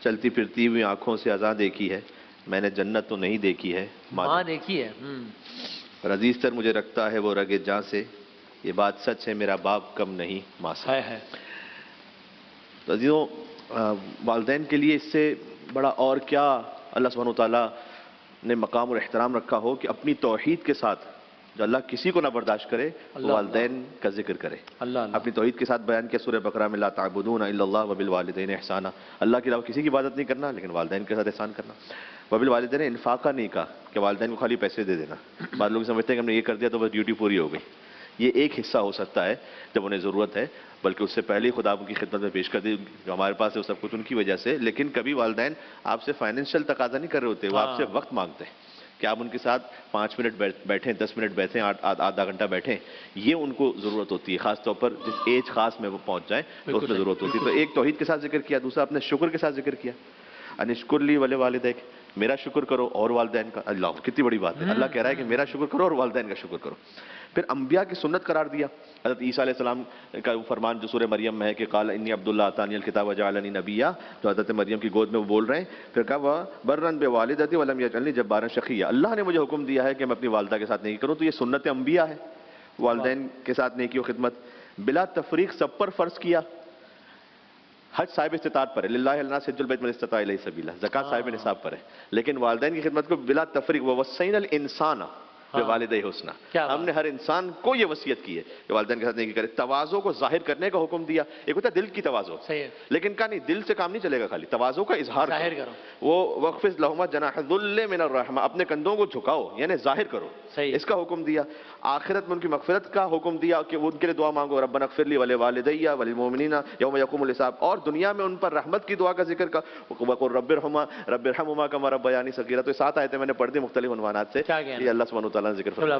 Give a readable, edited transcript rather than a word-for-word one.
چلتی پھرتی ہوئی آنکھوں سے اذاں دیکھی ہے، میں نے جنت تو نہیں دیکھی ہے، ماں دیکھی ہے۔ اور عزیز تر مجھے رکھتا ہے وہ رگ جاں سے، یہ بات سچ ہے میرا باپ کم نہیں ماں سے۔ ہے تو عزیزوں، والدین کے لیے اس سے بڑا اور کیا اللہ سبحانہ وتعالیٰ نے مقام اور احترام رکھا ہو کہ اپنی توحید کے ساتھ جو اللہ کسی کو نہ برداشت کرے وہ والدین کا ذکر کرے۔ اپنی توحید کے ساتھ بیان کیا سورہ بقرہ میں، لا تعبدون الا اللہ وبالوالدین احسانا، اللہ کے علاوہ کسی کی عبادت نہیں کرنا لیکن والدین کے ساتھ احسان کرنا۔ وبالوالدین انفاقہ نہیں کہا کہ والدین کو خالی پیسے دے دینا، بعض لوگ سمجھتے ہیں کہ ہم نے یہ کر دیا تو بس ڈیوٹی پوری ہو گئی، یہ ایک حصہ ہو سکتا ہے جب انہیں ضرورت ہے، بلکہ اس سے پہلے ہی خدا ان کی خدمت میں پیش کر دی، جو ہمارے پاس ہے وہ سب کچھ ان کی وجہ سے۔ لیکن کبھی والدین آپ سے فائنینشیل تقاضا نہیں کر رہے ہوتے، وہ آپ سے وقت مانگتے ہیں کہ آپ ان کے ساتھ 5 منٹ بیٹھیں، 10 منٹ بیٹھیں، آدھا گھنٹہ بیٹھیں، یہ ان کو ضرورت ہوتی ہے، خاص طور پر جس ایج خاص میں وہ پہنچ جائیں تو اس میں ضرورت ہوتی ہے۔ تو ایک توحید کے ساتھ ذکر کیا، دوسرا اپنے شکر کے ساتھ ذکر کیا، انشکر لی ولے والدیک، میرا شکر کرو اور والدین کا۔ اللہ کتنی بڑی بات ہے، اللہ کہہ رہا ہے کہ میرا شکر کرو اور والدین کا شکر کرو۔ پھر انبیاء کی سنت قرار دیا، حضرت عیسیٰ علیہ السلام کا وہ فرمان جو سورہ مریم میں ہے کہ قال انی عبداللہ آتانی الکتاب وجعلنی نبیا، جو حضرت مریم کی گود میں وہ بول رہے ہیں۔ پھر کہا وبرا بوالدتی ولم یجعلنی جبارا شقیا، اللہ نے مجھے حکم دیا ہے کہ میں اپنی والدہ کے ساتھ نیکی کروں۔ تو یہ سنت انبیاء ہے، والدین کے ساتھ نیکی و خدمت بلا تفریق سب پر فرض کیا۔ حج صاحب استطاعت پر ہے، للہ الناس حج البیت من استطاع الیہ سبیلا، زکوٰۃ صاحب نصاب پر ہے، لیکن والدین کی خدمت کو بلا تفریق ووصینا الانسان بوالدیہ حسنا، ہم نے ہر انسان کو یہ وصیت کی ہے کہ والدین کے ساتھ نیکی کرے۔ تواضع کو ظاہر کرنے کا حکم دیا، ایک ہوتا ہے دل کی تواضع، لیکن کہا نہیں دل سے کام نہیں چلے گا، خالی تواضع کا اظہار کرو۔ وہ وخفض لہما جناح الذل من الرحمہ، اپنے کندھوں کو جھکاؤ یعنی ظاہر کرو، اس کا حکم دیا۔ آخرت میں ان کی مغفرت کا حکم دیا کہ وہ ان کے لیے دعا مانگو، ربنا اغفر لی ولوالدی وللمؤمنین یوم یقوم الحساب، اور دنیا میں ان پر رحمت کی دعا کا ذکر کا، وقل رب ارحمہما کما ربیانی صغیرا۔ تو 7 آیتیں میں نے پڑھ دی مختلف عنوانات سے، یہ اللہ سبحانہ وتعالیٰ نے ذکر فرمایا۔